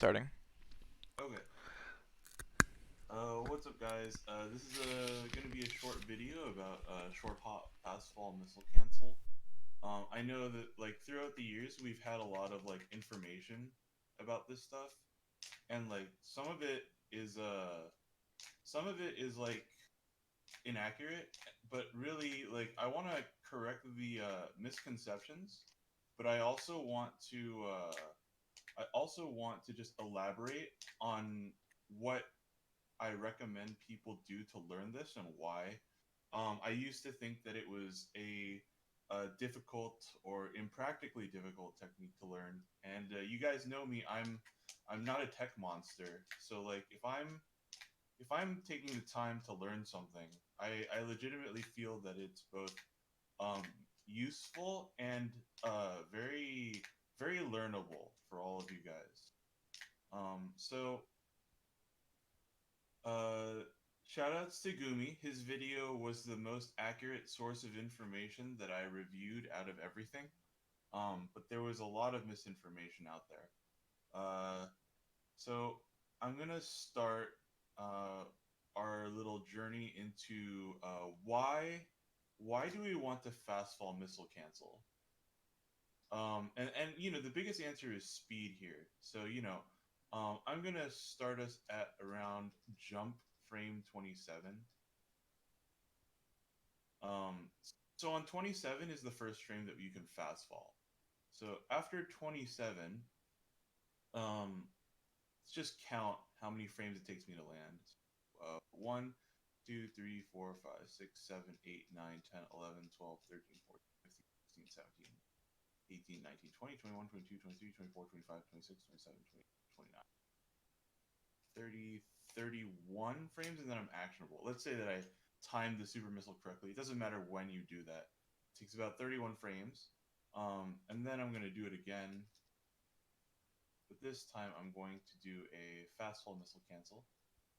Starting. Okay. What's up, guys? This is going to be a short video about short hop fastfall missile cancel. I know that throughout the years we've had a lot of information about this stuff, and some of it is inaccurate, but really I want to correct the misconceptions, but I also want to just elaborate on what I recommend people do to learn this and why. I used to think that it was a difficult or impractically difficult technique to learn, and you guys know me. I'm not a tech monster, so if I'm taking the time to learn something, I legitimately feel that it's both um, useful and very learnable for all of you guys. So Uh, Shoutouts to Gumi. His video was the most accurate source of information that I reviewed out of everything. But there was a lot of misinformation out there. Uh, so I'm gonna start uh, our little journey into why do we want to fast fall missile cancel? And the biggest answer is speed here. So I'm gonna start us at around jump frame 27. Um, so on 27 is the first frame that you can fast fall. So after 27, um, let's just count how many frames it takes me to land. 1, 2, 3, 4, 5, 6, 7, 8, 9, 10, 11, 12, 13, 14, 15, 16, 17, 18, 19, 20, 21, 22, 23, 24, 25, 26, 27, 28, 29, 30, 31 frames, and then I'm actionable. Let's say that I timed the super missile correctly. It doesn't matter when you do that. It takes about 31 frames. And then I'm going to do it again. But this time I'm going to do a fast fall missile cancel.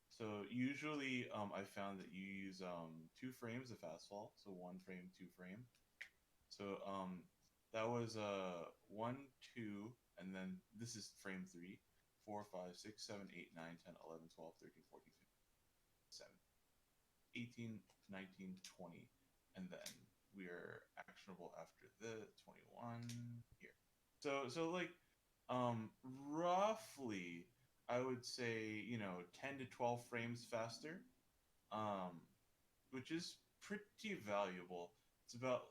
So usually I found that you use 2 frames of fast fall. So 1 frame, 2 frame. So that was 1, 2, and then this is frame 3, 4, 5, 6, 7, 8, 9, 10, 11, 12, 13, 14, 15, 7, 18, 19, 20, and then we are actionable after the 21 here. So roughly I would say 10 to 12 frames faster, um which is pretty valuable. It's about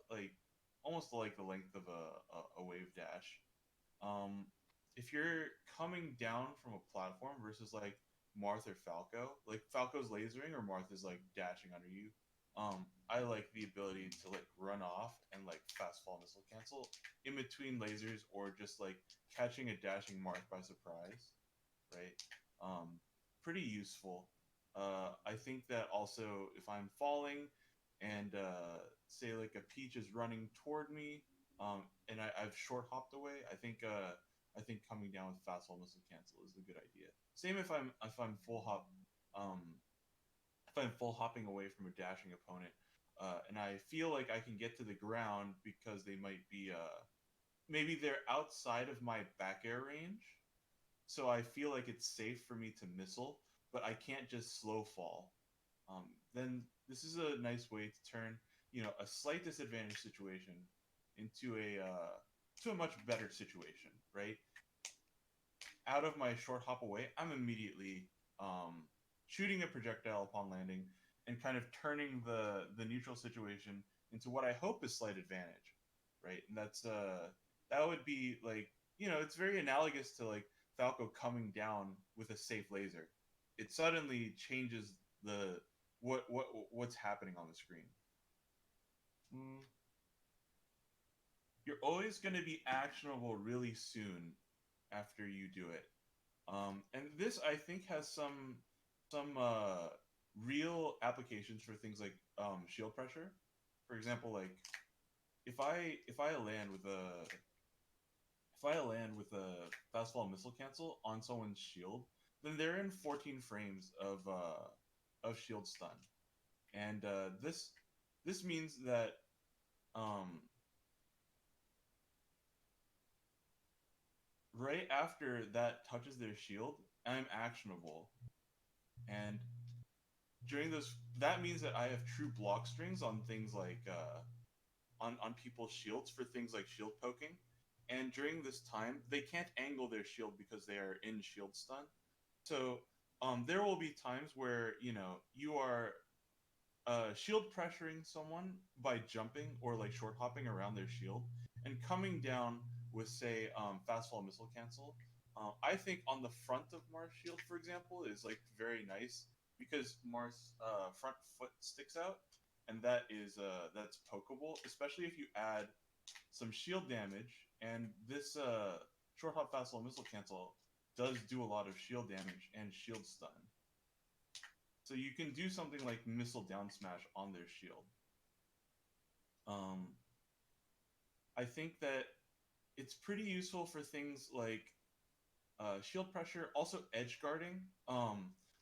almost like the length of a wave dash. Um, if you're coming down from a platform versus Marth or Falco, like Falco's lasering or Marth is dashing under you. I like the ability to run off and fast fall missile cancel in between lasers or just catching a dashing Marth by surprise, right? Pretty useful. I think that also if I'm falling and say a peach is running toward me, and I've short hopped away, I think coming down with fast fall missile cancel is a good idea. Same if I'm full hop, um, if I'm full hopping away from a dashing opponent, and I feel like I can get to the ground because they might be maybe they're outside of my back air range, so I feel like it's safe for me to missile, but I can't just slow fall. Then this is a nice way to turn a slight disadvantage situation into a much better situation, right? Out of my short hop away, I'm immediately shooting a projectile upon landing and kind of turning the neutral situation into what I hope is slight advantage, right? And that would be it's very analogous to Falco coming down with a safe laser. It suddenly changes the what's happening on the screen. Mm. You're always going to be actionable really soon after you do it. And this I think has some real applications for things like shield pressure. For example, if I land with a fastball missile cancel on someone's shield, then they're in 14 frames of shield stun, and this means that um, right after that touches their shield, I'm actionable. And during those, that means that I have true block strings on things like on people's shields for things like shield poking. And during this time, they can't angle their shield because they are in shield stun. So there will be times where you are shield pressuring someone by jumping or like short hopping around their shield and coming down with say fast fall missile cancel. I think on the front of Mars shield, for example, is like very nice because Mars front foot sticks out, and that's pokeable, especially if you add some shield damage. And this short hop fast fall missile cancel does do a lot of shield damage and shield stun. So you can do something like missile down smash on their shield. Um, I think that it's pretty useful for things like shield pressure, also edge guarding.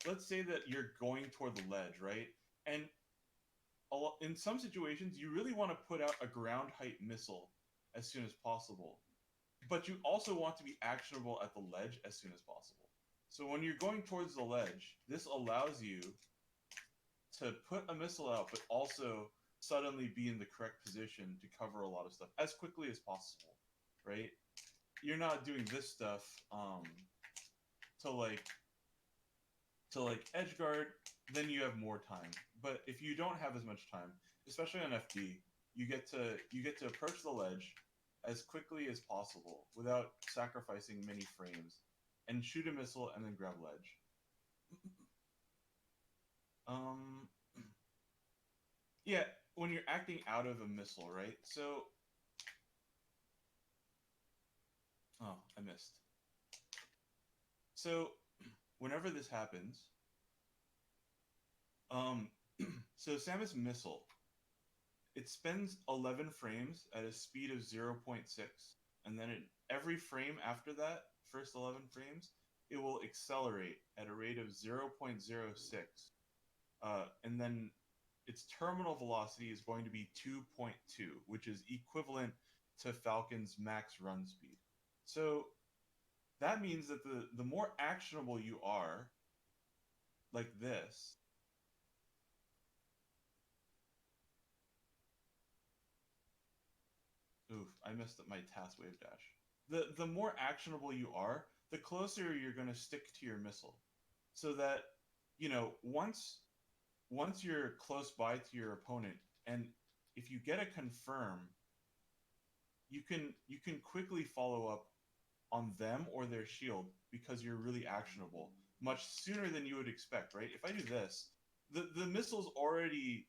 Let's say that you're going toward the ledge, right? And in some situations, you really want to put out a ground height missile as soon as possible, but you also want to be actionable at the ledge as soon as possible. So when you're going towards the ledge, this allows you to put a missile out, but also suddenly be in the correct position to cover a lot of stuff as quickly as possible, right? You're not doing this stuff to like edge guard, then you have more time. But if you don't have as much time, especially on FD, you get to approach the ledge as quickly as possible without sacrificing many frames, and shoot a missile and then grab ledge. Um, yeah, when you're acting out of a missile, right? So, oh, I missed. So, whenever this happens, um, so Samus missile, it spends 11 frames at a speed of 0.6, and then every frame after that, first 11 frames, it will accelerate at a rate of 0.06, and then its terminal velocity is going to be 2.2, which is equivalent to Falcon's max run speed. So that means that the more actionable you are, like this, oof, I messed up my task wave dash. The more actionable you are, the closer you're going to stick to your missile. So that, once you're close by to your opponent, and if you get a confirm, you can quickly follow up on them or their shield because you're really actionable much sooner than you would expect, right? If I do this, the missile's already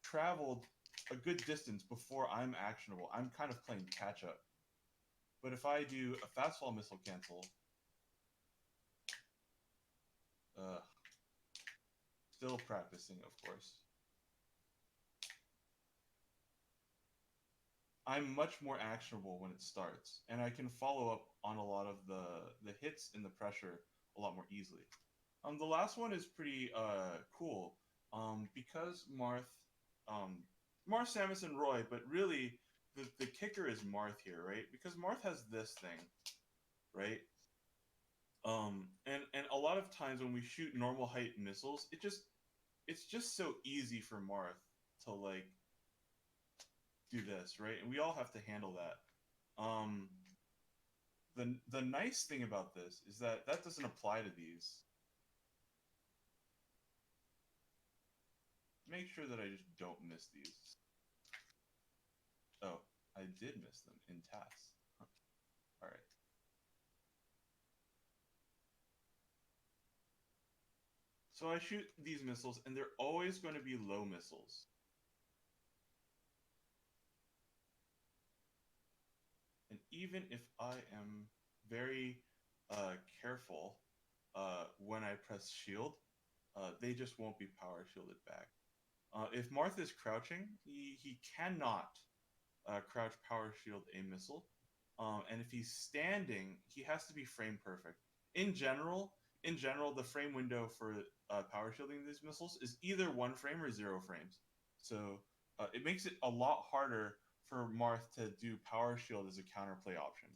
traveled a good distance before I'm actionable. I'm kind of playing catch up. But if I do a fast fall missile cancel, uh, still practicing, of course, I'm much more actionable when it starts, and I can follow up on a lot of the hits and the pressure a lot more easily. The last one is pretty cool. Because Marth, Samus, and Roy, but really the kicker is Marth here, right? Because Marth has this thing, right? And a lot of times when we shoot normal height missiles, it's just so easy for Marth to like do this, right? And we all have to handle that. The nice thing about this is that that doesn't apply to these. Make sure that I just don't miss these. Oh, I did miss them in tasks. Huh. All right. So I shoot these missiles, and they're always going to be low missiles. And even if I am very careful when I press shield, they just won't be power shielded back. If Marth is crouching, he cannot crouch power shield a missile. And if he's standing, he has to be frame perfect. In general, the frame window for power shielding these missiles is either 1 frame or 0 frames. So it makes it a lot harder for Marth to do power shield as a counterplay option.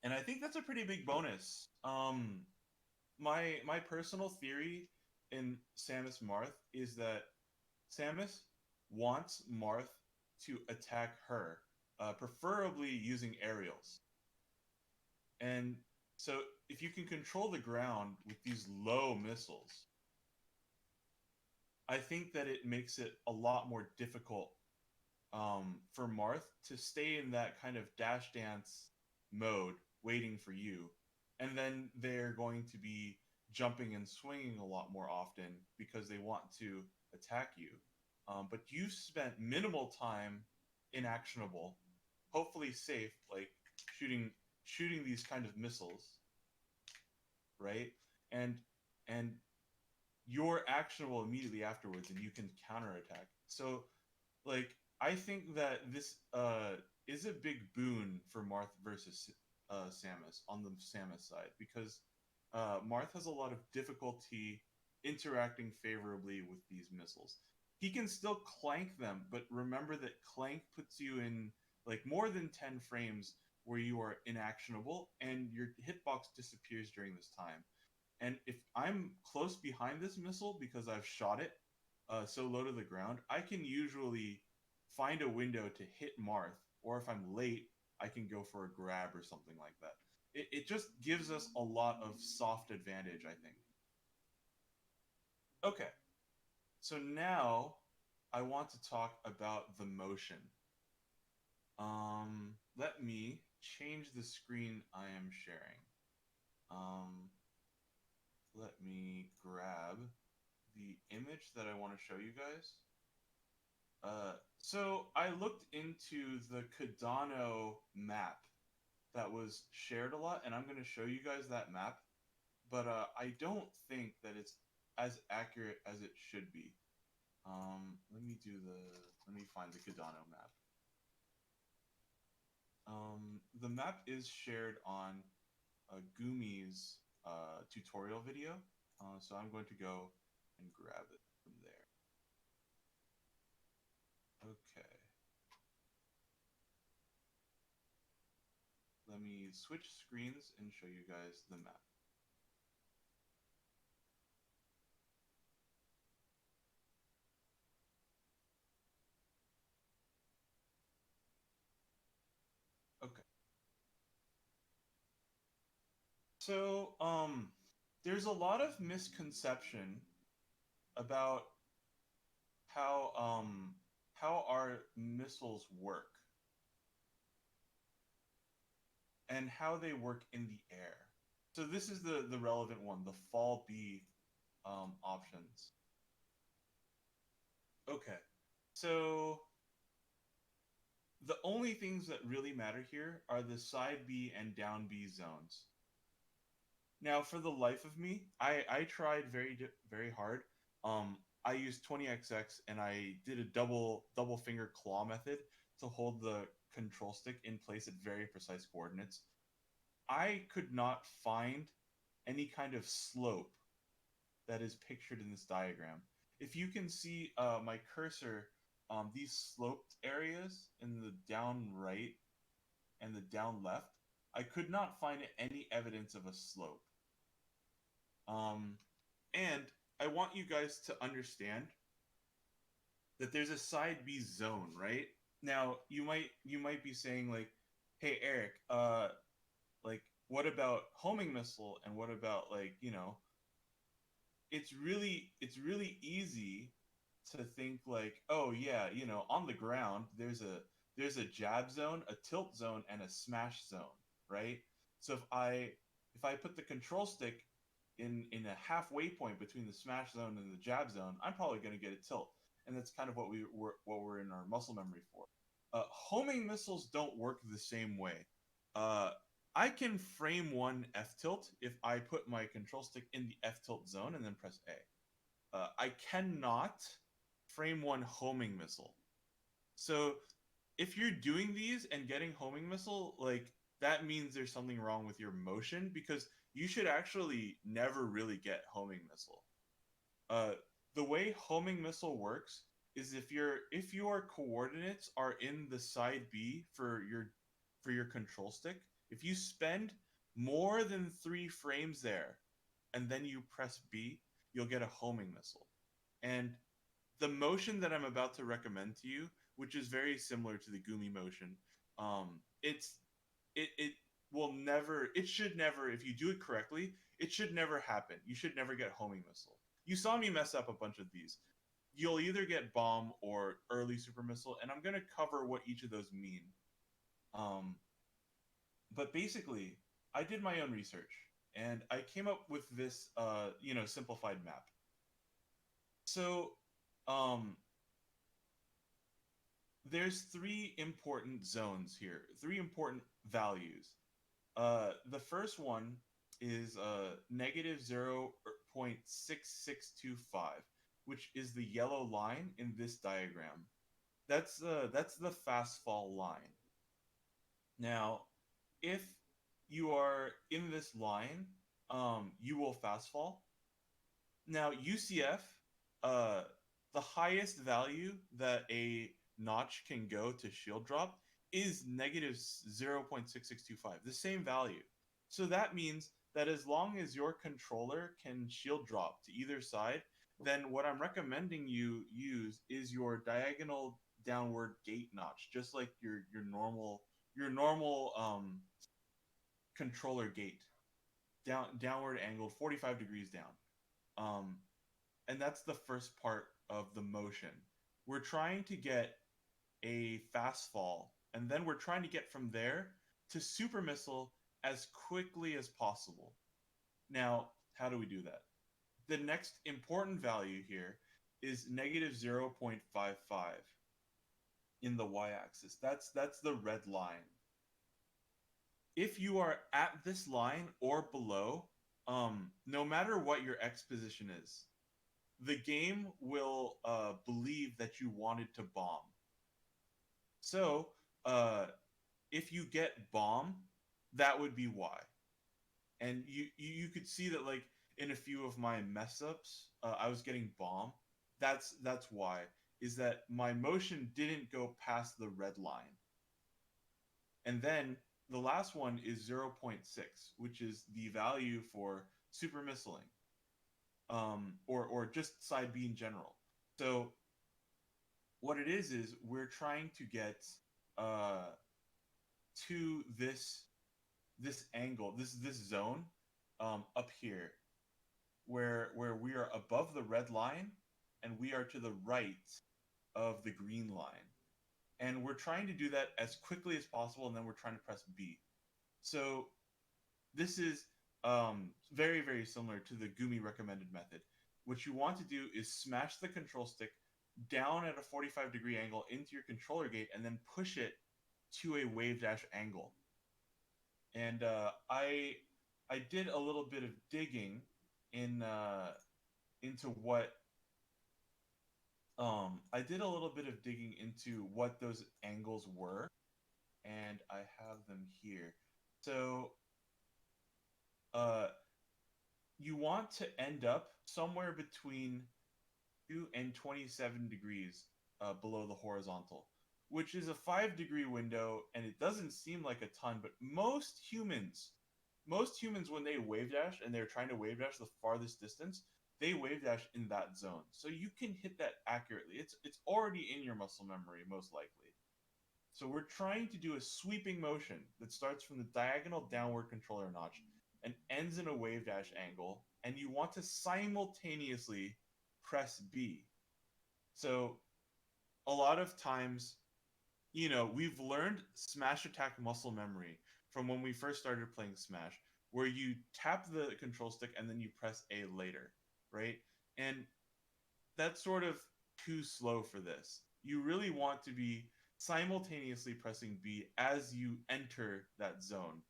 And I think that's a pretty big bonus. My personal theory in Samus Marth is that Samus wants Marth to attack her, preferably using aerials. And so if you can control the ground with these low missiles, I think that it makes it a lot more difficult for Marth to stay in that kind of dash dance mode, waiting for you. And then they're going to be jumping and swinging a lot more often because they want to attack you. But you've spent minimal time inactionable, hopefully safe, like shooting shooting these kind of missiles, right? And and you're actionable immediately afterwards, and you can counterattack. So like I think that this is a big boon for Marth versus Samus on the Samus side because Marth has a lot of difficulty interacting favorably with these missiles. He can still clank them, but remember that clank puts you in like more than 10 frames where you are inactionable and your hitbox disappears during this time. And if I'm close behind this missile because I've shot it so low to the ground, I can usually find a window to hit Marth, or if I'm late, I can go for a grab or something like that. It just gives us a lot of soft advantage, I think. Okay, so now I want to talk about the motion. Let me change the screen I am sharing. Um, Let me grab the image that I want to show you guys. So I looked into the Cardano map that was shared a lot, and I'm going to show you guys that map. But I don't think that it's as accurate as it should be. Let me find the Cardano map. The map is shared on Gumi's tutorial video, so I'm going to go and grab it from there. Okay. Let me switch screens and show you guys the map. Okay. So, there's a lot of misconception about how how our missiles work and how they work in the air. So this is the relevant one, the fall B options. Okay. So the only things that really matter here are the side B and down B zones. Now, for the life of me, I tried very hard. I used 20XX and I did a double finger claw method to hold the control stick in place at very precise coordinates. I could not find any kind of slope that is pictured in this diagram. If you can see my cursor, these sloped areas in the down right and the down left, I could not find any evidence of a slope. And I want you guys to understand that there's a side B zone, right? Now you might be saying like, "Hey Eric, like what about homing missile and what about like, it's really easy to think like, oh yeah, on the ground there's a jab zone, a tilt zone, and a smash zone, right? So if I put the control stick in a halfway point between the smash zone and the jab zone, I'm probably going to get a tilt, and that's kind of what we're in our muscle memory for. Homing missiles don't work the same way. Uh, I can frame one F tilt if I put my control stick in the F tilt zone and then press A. I cannot frame one homing missile. So if you're doing these and getting homing missile, like that means there's something wrong with your motion because you should actually never really get homing missile. Uh, the way homing missile works is if your coordinates are in the side B for your control stick, If you spend more than 3 frames there and then you press B, you'll get a homing missile. And the motion that I'm about to recommend to you, which is very similar to the Gumi motion, it will never, it should never, if you do it correctly, it should never happen. You should never get homing missile. You saw me mess up a bunch of these. You'll either get bomb or early super missile, and I'm gonna cover what each of those mean. Um, but basically, I did my own research and I came up with this, simplified map. So, um, there's 3 important zones here, 3 important values. The first one is negative 0.6625, which is the yellow line in this diagram. That's the fast fall line. Now, if you are in this line, you will fast fall. Now, UCF, uh, the highest value that a notch can go to shield drop is negative 0.6625, the same value. So that means that as long as your controller can shield drop to either side, then what I'm recommending you use is your diagonal downward gate notch, just like your normal controller gate, downward angled 45 degrees down. Um, and that's the first part of the motion. We're trying to get a fast fall, and then we're trying to get from there to super missile as quickly as possible. Now, how do we do that? The next important value here is negative 0.55 in the y-axis. That's the red line. If you are at this line or below, no matter what your X position is, the game will believe that you wanted to bomb. So, if you get bomb, that would be why. And you could see that, like, in a few of my mess ups, I was getting bomb. That's why, is that my motion didn't go past the red line. And then the last one is 0.6, which is the value for super missiling, or just side B in general. So what it is we're trying to get uh, to this angle, this zone, up here, where we are above the red line and we are to the right of the green line, and we're trying to do that as quickly as possible, and then we're trying to press B. So this is very, very similar to the Gumi recommended method. What you want to do is smash the control stick down at a 45-degree angle into your controller gate and then push it to a wave dash angle. And I did a little bit of digging into what I did a little bit of digging into what those angles were, and I have them here. So uh, you want to end up somewhere between 2 and 27 degrees below the horizontal, which is a 5-degree window, and it doesn't seem like a ton, but most humans, when they wave dash and they're trying to wave dash the farthest distance, they wave dash in that zone. So you can hit that accurately. It's already in your muscle memory, most likely. So we're trying to do a sweeping motion that starts from the diagonal downward controller notch and ends in a wave dash angle, and you want to simultaneously press B. So a lot of times, we've learned smash attack muscle memory from when we first started playing Smash, where you tap the control stick and then you press A later, right? And that's sort of too slow for this. You really want to be simultaneously pressing B as you enter that zone,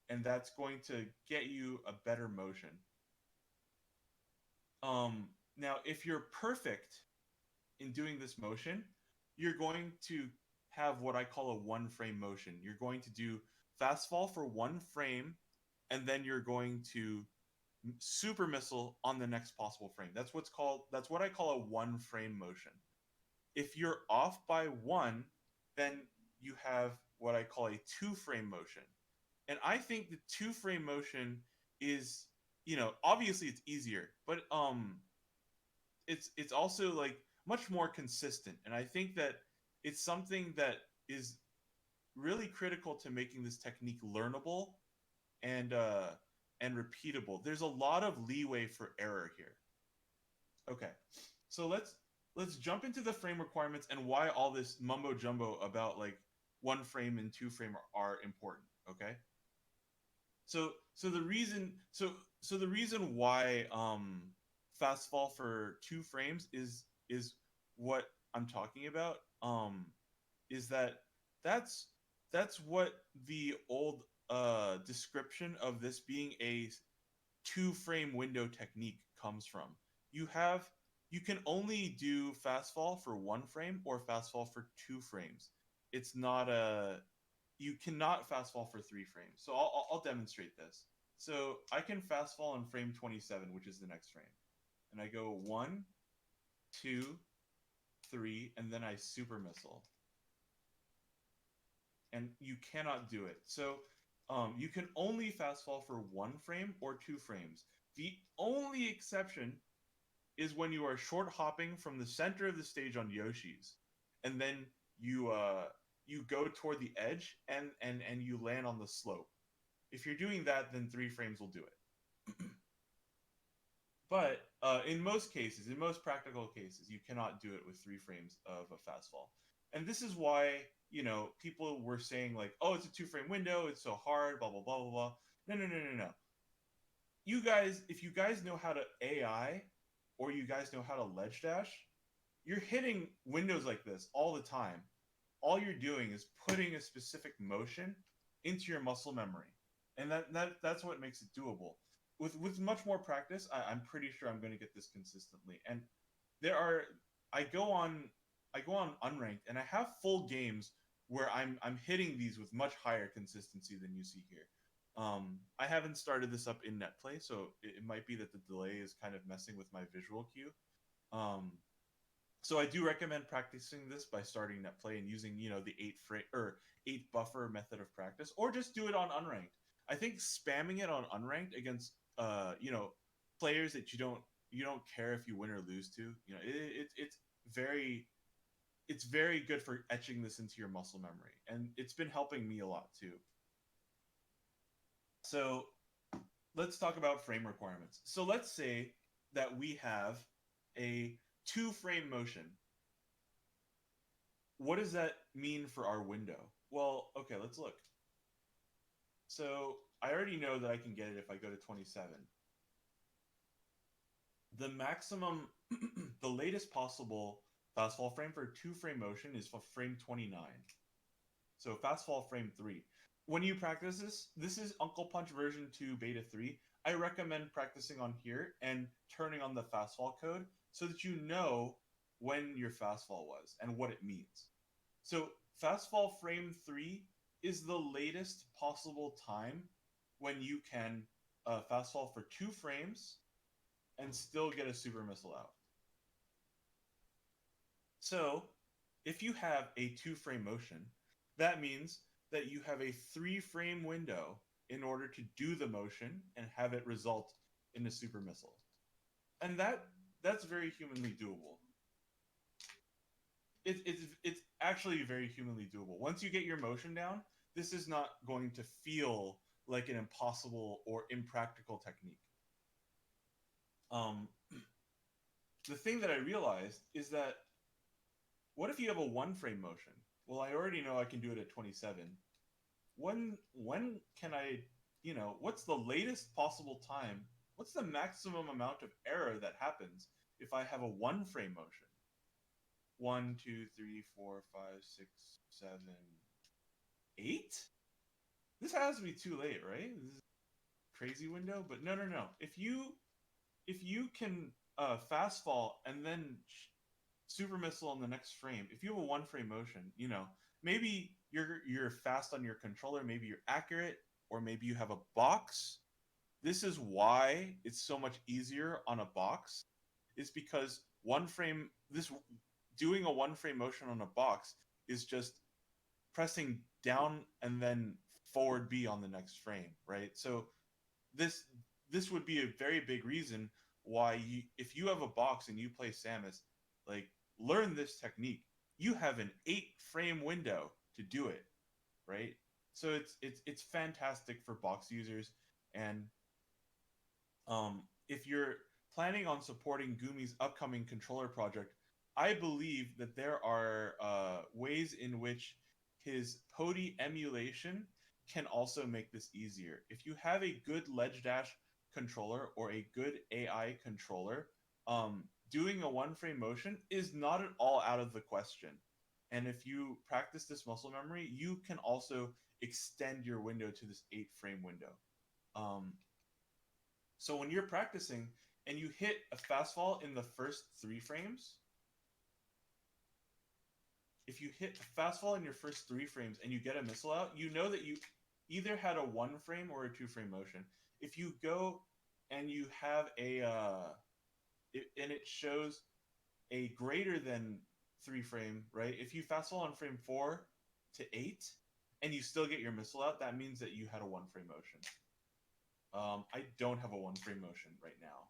and that's going to get you a better motion. Now, if you're perfect in doing this motion, you're going to have what I call a 1 frame motion. You're going to do fast fall for 1 frame, and then you're going to super missile on the next possible frame. That's what I call a 1 frame motion. If you're off by one, then you have what I call a 2 frame motion. And I think the two frame motion is, obviously it's easier, but it's also like much more consistent. And I think that it's something that is really critical to making this technique learnable and repeatable. There's a lot of leeway for error here. Okay, so let's jump into the frame requirements and why all this mumbo jumbo about like one frame and two frame are important. Okay, so the reason why fast fall for two frames is what I'm talking about. Is that that's that's what the old description of this being a two frame window technique comes from. You have you can only do fast fall for one frame or fast fall for two frames. It's not a You cannot fast fall for three frames. So I'll demonstrate this. So I can fast fall in frame 27, which is the next frame, and I go one, two, three, and then I super missile, and you cannot do it. So you can only fast fall for one frame or two frames. The only exception is when you are short hopping from the center of the stage on Yoshi's, and then you go toward the edge and you land on the slope. If you're doing that, then three frames will do it. But in most cases, in most practical cases, you cannot do it with three frames of a fast fall. And this is why, people were saying like, oh, it's a two-frame window, it's so hard, blah blah blah blah blah. No no no no no. You guys, if you guys know how to AI, or you guys know how to ledge dash, you're hitting windows like this all the time. All you're doing is putting a specific motion into your muscle memory, and that's what makes it doable. With much more practice, I'm pretty sure I'm going to get this consistently. And there are I go on unranked, and I have full games where I'm hitting these with much higher consistency than you see here. I haven't started this up in net play, so it might be that the delay is kind of messing with my visual cue. Um, so I do recommend practicing this by starting net play and using the eight buffer method of practice, or just do it on unranked. I think spamming it on unranked against players that you don't care if you win or lose to, very it's very good for etching this into your muscle memory, and it's been helping me a lot too. So let's talk about frame requirements. So let's say that we have a two frame motion. What does that mean for our window? Well, okay, let's look. So I already know that I can get it if I go to 27. The maximum, the latest possible fastfall frame for two frame motion is for frame 29. So fastfall frame 3. When you practice this is Uncle Punch version 2 beta 3. I recommend practicing on here and turning on the fastfall code so that you know when your fastfall was and what it means. So fastfall frame 3 is the latest possible time when you can fastfall for two frames and still get a super missile out. So if you have a two frame motion, that means that you have a three frame window in order to do the motion and have it result in a super missile. And that's very humanly doable. It's actually very humanly doable. Once you get your motion down, this is not going to feel like an impossible or impractical technique. Um, the thing that I realized is that what if you have a one frame motion? Well, I already know I can do it at 27. When can I, what's the latest possible time? What's the maximum amount of error that happens if I have a one frame motion? 1, 2, 3, 4, 5, 6, 7, 8? This has to be too late, right? This is a crazy window, but no, no, no. If you can fast fall and then super missile in the next frame, if you have a one frame motion, maybe you're fast on your controller, maybe you're accurate, or maybe you have a box. This is why it's so much easier on a box, is because one frame this doing a one frame motion on a box is just pressing down and then forward B on the next frame, right? So this this would be a very big reason why if you have a box and you play Samus, like learn this technique. You have an 8 frame window to do it, right? So it's fantastic for box users, and if you're planning on supporting Gumi's upcoming controller project, I believe that there are ways in which his Pody emulation can also make this easier. If you have a good ledge dash controller or a good AI controller, doing a 1 frame motion is not at all out of the question. And if you practice this muscle memory, you can also extend your window to this 8 frame window. Um, so when you're practicing and you hit a fastfall in the first 3 frames, if you hit a fastfall in your first 3 frames and you get a missile out, you know that you either had a 1 frame or a 2 frame motion. If you go and you have and it shows a greater than 3 frame, right? If you fastfall on frame 4 to 8 and you still get your missile out, that means that you had a 1 frame motion. I don't have a 1 frame motion right now.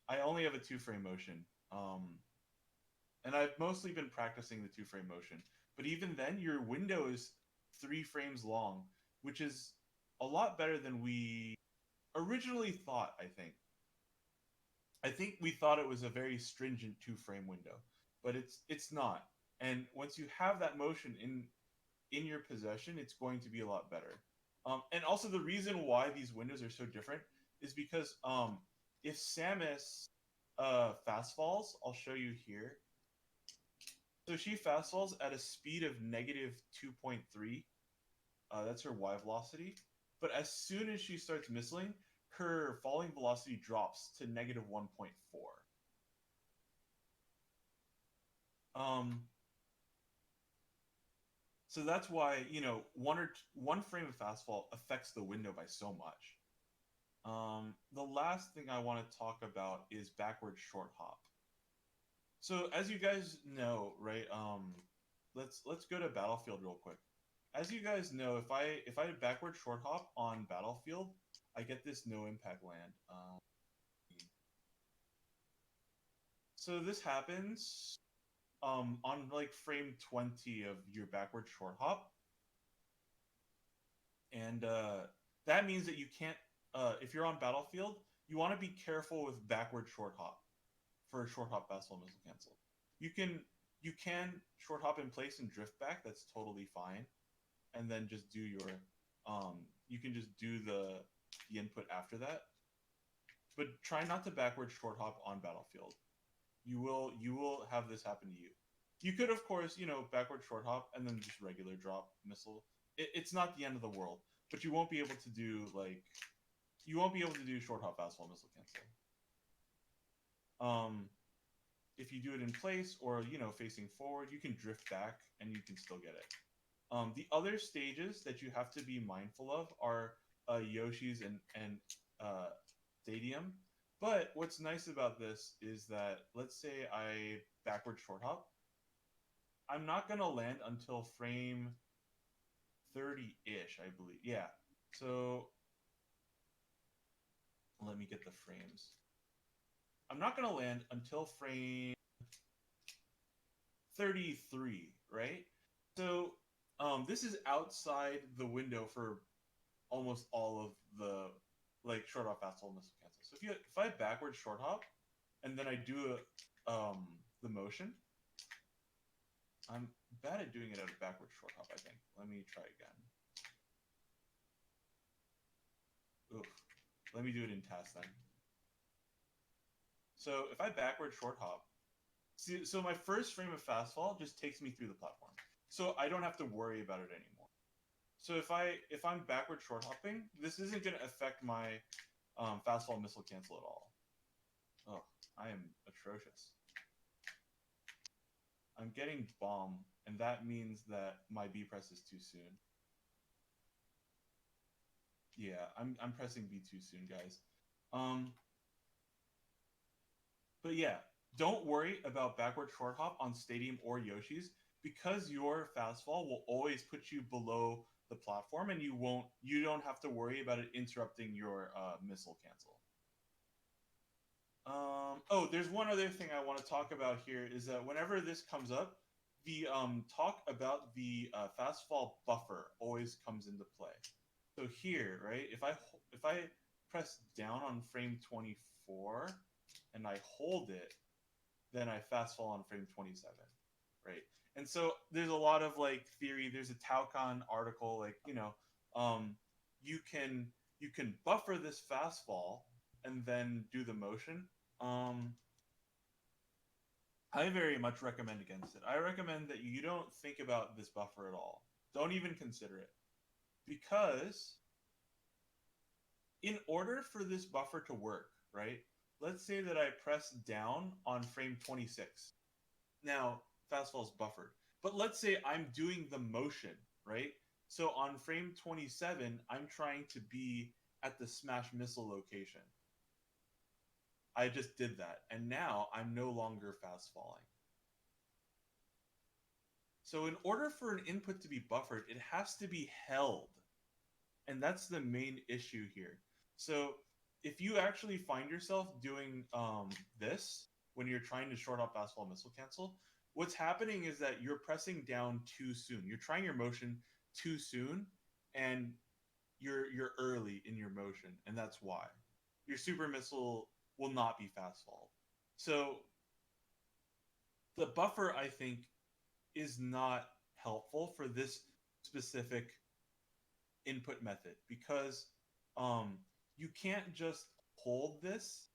I only have a 2 frame motion. And I've mostly been practicing the 2 frame motion. But even then, your window is 3 frames long, which is a lot better than we originally thought, I think. I think we thought it was a very stringent 2 frame window, but it's not. And once you have that motion in your possession, it's going to be a lot better. And also the reason why these windows are so different is because if Samus fast falls, I'll show you here. So she fast falls at a speed of negative 2.3. That's her Y velocity. But as soon as she starts missiling, her falling velocity drops to negative 1.4. So that's why, one frame of fast fall affects the window by so much. The last thing I want to talk about is backward short hop. So as you guys know, right? Let's go to Battlefield real quick. As you guys know, if I backward short hop on Battlefield, I get this no impact land. So this happens on like frame 20 of your backward short hop, and that means that you can't. If you're on Battlefield, you want to be careful with backward short hop for a short hop fastball missile cancel. You can short hop in place and drift back. That's totally fine, and then just do your you can just do the input after that. But try not to backward short hop on Battlefield. You will have this happen to you. You could, of course, backward short hop and then just regular drop missile. It's not the end of the world, but you won't be able to do short hop fastball missile cancel. If you do it in place or facing forward, you can drift back and you can still get it. The other stages that you have to be mindful of are Yoshi's and Stadium. But what's nice about this is that, let's say I backward short hop, I'm not going to land until frame 30-ish, I believe. Yeah. So let me get the frames. I'm not going to land until frame 33, right? So this is outside the window for almost all of the short hop fastball missile cancel. So if I backward short hop and then I do the motion, I'm bad at doing it at a backward short hop, I think. Let me try again. Oof. Let me do it in task then. So if I backward short hop, so my first frame of fastfall just takes me through the platform. So I don't have to worry about it anymore. So if I'm backward short hopping, this isn't going to affect my fastball missile cancel at all. Oh, I am atrocious. I'm getting bomb, and that means that my B press is too soon. Yeah, I'm pressing B too soon, guys. But yeah, don't worry about backward short hop on Stadium or Yoshi's because your fastfall will always put you below the platform, and you don't have to worry about it interrupting your missile cancel. Oh, there's one other thing I want to talk about here is that whenever this comes up, the talk about the fastfall buffer always comes into play. So here, right, if I press down on frame 24 and I hold it, then I fastfall on frame 27, right? And so there's a lot of like theory. There's a Taucon article, like um, you can you can buffer this fastfall and then do the motion. Um, I very much recommend against it. I recommend that you don't think about this buffer at all. Don't even consider it. Because in order for this buffer to work, right? Let's say that I press down on frame 26. Now, fastfall is buffered. But let's say I'm doing the motion, right? So on frame 27, I'm trying to be at the smash missile location. I just did that. And now I'm no longer fast falling. So in order for an input to be buffered, it has to be held. And that's the main issue here. So if you actually find yourself doing this when you're trying to short up fastfall missile cancel, what's happening is that you're pressing down too soon. You're trying your motion too soon, and you're early in your motion, and that's why your super missile will not be fastfall. So the buffer, I think, is not helpful for this specific input method because um, you can't just hold this.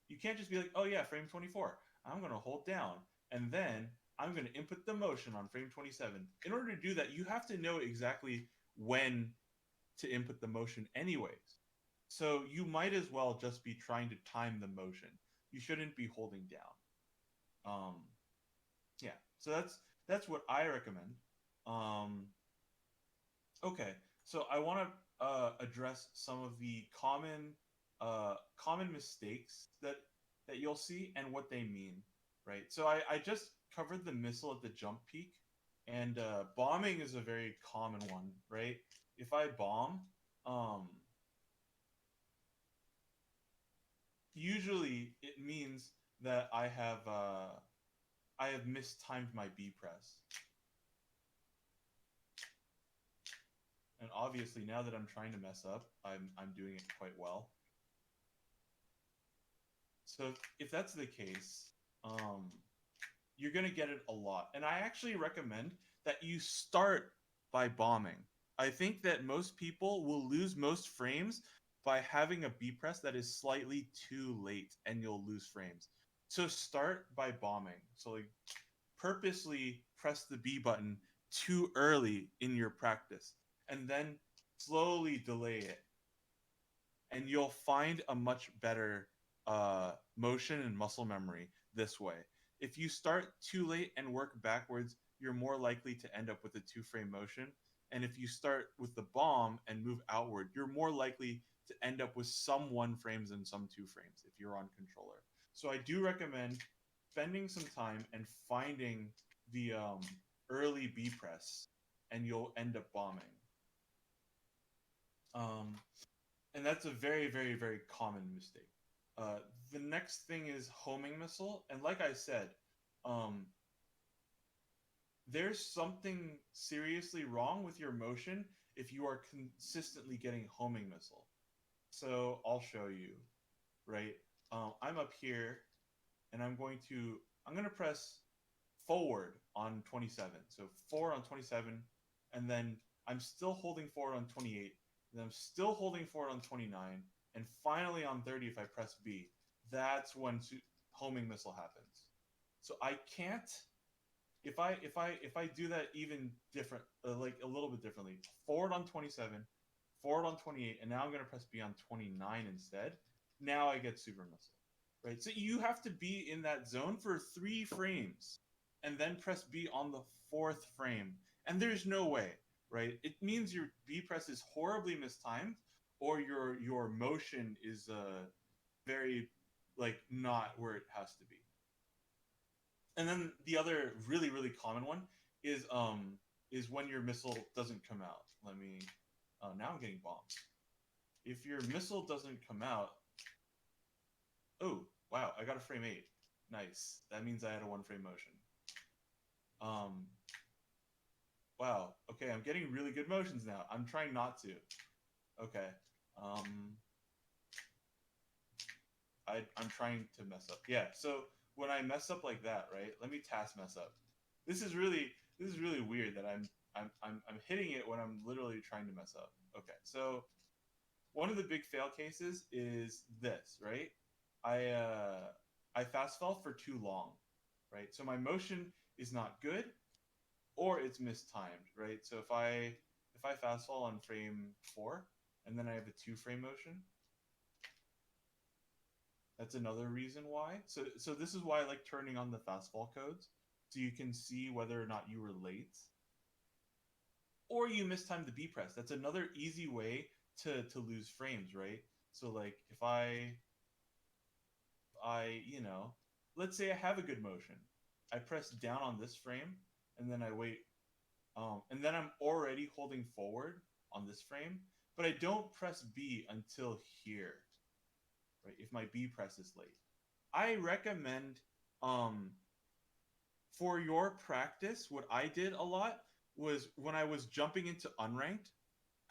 You can't just be like, oh yeah, frame 24. I'm going to hold down and then I'm going to input the motion on frame 27. In order to do that, you have to know exactly when to input the motion anyways. So you might as well just be trying to time the motion. You shouldn't be holding down. Yeah, so that's what I recommend. Um, Okay, so I want to address some of the common mistakes that you'll see and what they mean, right? So I just covered the missile at the jump peak, and bombing is a very common one, right? If I bomb, um, usually it means that I have mistimed my B press. And obviously, now that I'm trying to mess up, I'm doing it quite well. So if that's the case, you're gonna get it a lot. And I actually recommend that you start by bombing. I think that most people will lose most frames by having a B press that is slightly too late, and you'll lose frames. So start by bombing. So like purposely press the B button too early in your practice, and then slowly delay it, and you'll find a much better motion and muscle memory this way. If you start too late and work backwards, you're more likely to end up with a 2 frame motion. And if you start with the bomb and move outward, you're more likely to end up with some 1 frames and some 2 frames if you're on controller. So I do recommend spending some time and finding the early B press, and you'll end up bombing. Um, and that's a very, very, very common mistake. Uh, the next thing is homing missile, and like I said, um, there's something seriously wrong with your motion if you are consistently getting homing missile. So I'll show you, right? I'm up here, and I'm going to press forward on 27. So forward on 27, and then I'm still holding forward on 28, and I'm still holding forward on 29, and finally on 30 if I press B. That's when homing missile happens. So I can't if I do that even different, like a little bit differently. Forward on 27, forward on 28, and now I'm going to press B on 29 instead. Now I get super missile, right? So you have to be in that zone for 3 frames, and then press B on the 4th frame. And there's no way, right? It means your B press is horribly mistimed, or your motion is very like not where it has to be. And then the other really really common one is when your missile doesn't come out. Let me. Oh, now I'm getting bombed. If your missile doesn't come out, oh wow, I got a frame 8. Nice. That means I had a 1 frame motion. Um, wow. Okay, I'm getting really good motions now. I'm trying not to. Okay. Um, I'm trying to mess up. Yeah. So when I mess up like that, right? Let me task mess up. This is really weird that I'm hitting it when I'm literally trying to mess up. Okay. So one of the big fail cases is this, right? I uh, I fast fall for too long, right? So my motion is not good, or it's mistimed, right? So if I fast fall on frame 4, and then I have a 2 frame motion, that's another reason why. So this is why I like turning on the fast fall codes, so you can see whether or not you were late or you mistimed the B press. That's another easy way to lose frames, right? So like if I let's say I have a good motion. I press down on this frame, and then I wait, and then I'm already holding forward on this frame, but I don't press B until here, right? If my B press is late, I recommend, um, for your practice, what I did a lot was when I was jumping into unranked.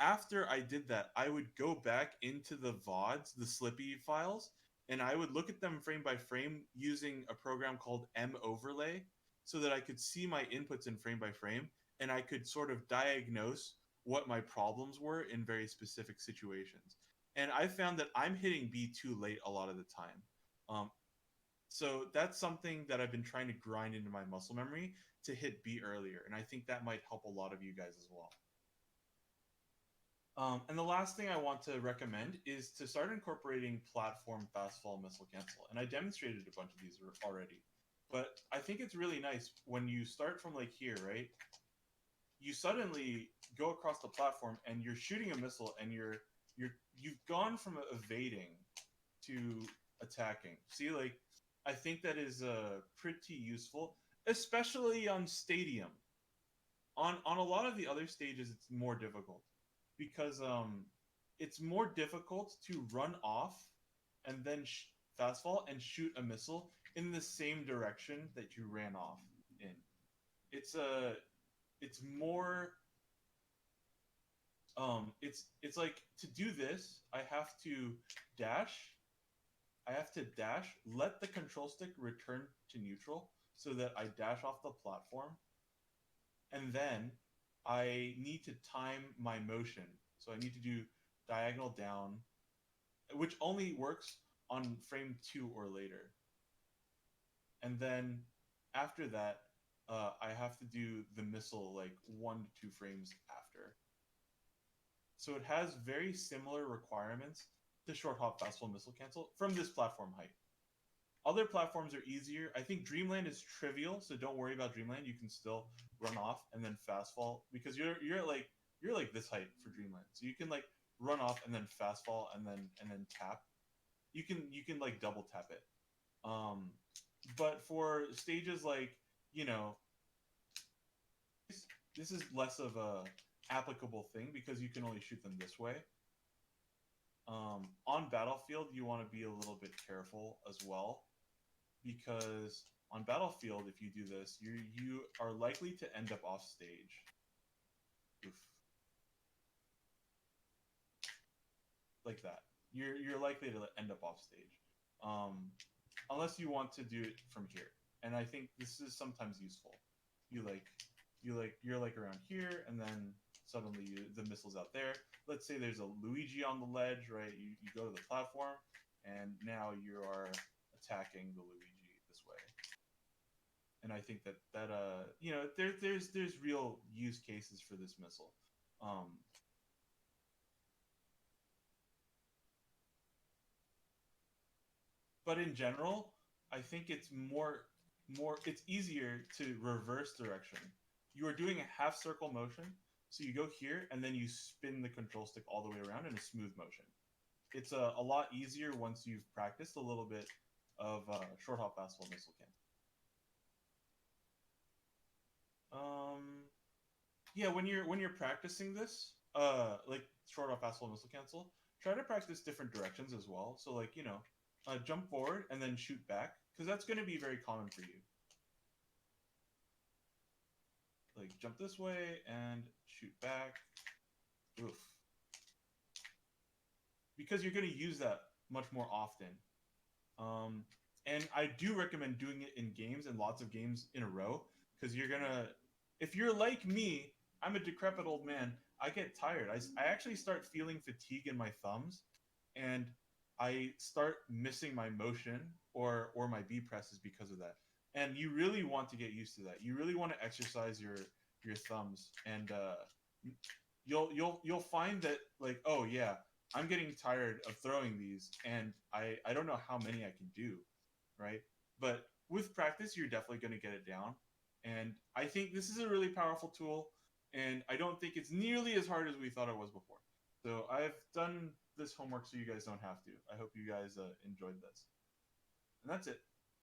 After I did that, I would go back into the VODs, the Slippy files, and I would look at them frame by frame using a program called M Overlay, so that I could see my inputs in frame by frame, and I could sort of diagnose what my problems were in very specific situations. And I found that I'm hitting B too late a lot of the time. Um, so that's something that I've been trying to grind into my muscle memory to hit B earlier, and I think that might help a lot of you guys as well. And the last thing I want to recommend is to start incorporating platform fastfall missile cancel. And I demonstrated a bunch of these already, but I think it's really nice when you start from like here, right? You suddenly go across the platform and you're shooting a missile, and you've gone from evading to attacking. See, like I think that is pretty useful, especially on stadium. On a lot of the other stages, it's more difficult because it's more difficult to run off and then fast fall and shoot a missile in the same direction that you ran off in. It's a it's more it's like, to do this, dash I have to dash, let the control stick return to neutral so that I dash off the platform, and then I need to time my motion. So I need to do diagonal down, which only works on frame 2 or later. And then after that, I have to do the missile like 1 to 2 frames after. So it has very similar requirements to short hop fastball missile cancel from this platform height. Other platforms are easier. I think Dreamland is trivial, so don't worry about Dreamland. You can still run off and then fast fall, because you're like this height for Dreamland, so you can like run off and then fast fall and then tap. You can like double tap it. Um, but for stages like, you know this is less of a applicable thing because you can only shoot them this way. On Battlefield, you want to be a little bit careful as well, because on Battlefield, if you do this, you are likely to end up off stage. Oof. Like that. You're likely to end up off stage, unless you want to do it from here. And I think this is sometimes useful. You like you're like around here, and then suddenly the missile's out there. Let's say there's a Luigi on the ledge, right? You go to the platform, and now you are attacking the Luigi this way. And I think there's real use cases for this missile. Um, but in general, I think it's easier to reverse direction. You are doing a half circle motion, so you go here and then you spin the control stick all the way around in a smooth motion. It's a lot easier once you've practiced a little bit of short hop fastball missile cancel. Um, yeah, when you're practicing this, like short off, fast, slow, missile cancel, try to practice different directions as well. So like jump forward and then shoot back because that's going to be very common for you. Like jump this way and shoot back. Oof. Because you're going to use that much more often. Um, and I do recommend doing it in games and lots of games in a row because you're gonna. If you're like me, I'm a decrepit old man. I get tired. I actually start feeling fatigue in my thumbs, and I start missing my motion or my B presses because of that. And you really want to get used to that. You really want to exercise your thumbs, and you'll find that like, oh yeah, I'm getting tired of throwing these, and I don't know how many I can do, right? But with practice, you're definitely going to get it down, and I think this is a really powerful tool, and I don't think it's nearly as hard as we thought it was before. So I've done this homework so you guys don't have to. I hope you guys enjoyed this, and that's it.